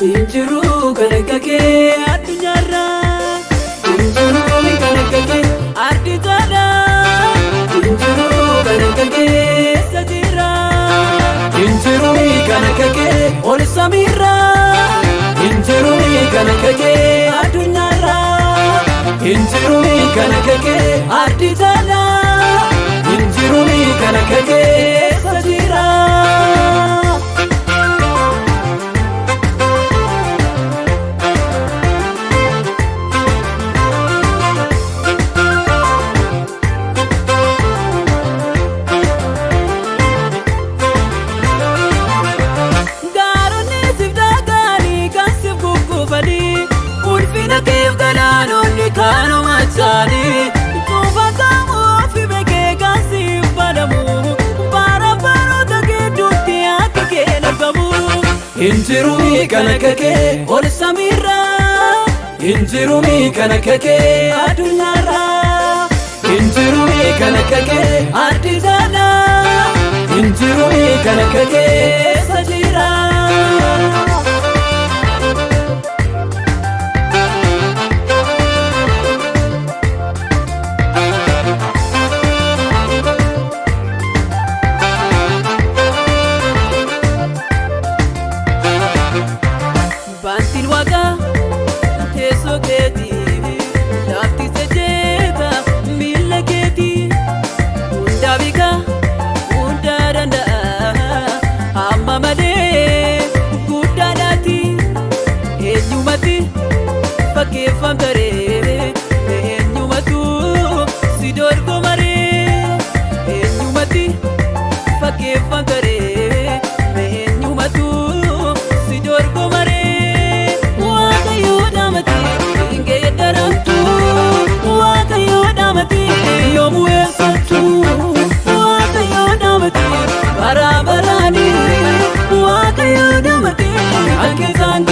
injiru kanakake adunyarra injiru kanakake arditala injiru kanakake satira injiru kanakake ol samira injiru kanakake adunyarra injiru kanakake arditala injiru kanakake satira Kano machani tufatamu fi beke kasi padamu para paro take dutia take nagamu injirumi kanakake ol samira injirumi kanakake adunyara injirumi kanakake artizana injirumi kanakake sajira Bantin waga teso keti lafti sejeta mila keti unda bika unda randa amma male gudda dati enyumati fakke famtare enyumatu sidor gomare enyumati fakke famtare enyumatu sidor gomare yomu esatu waka yodamati barabarani waka yodamati akizan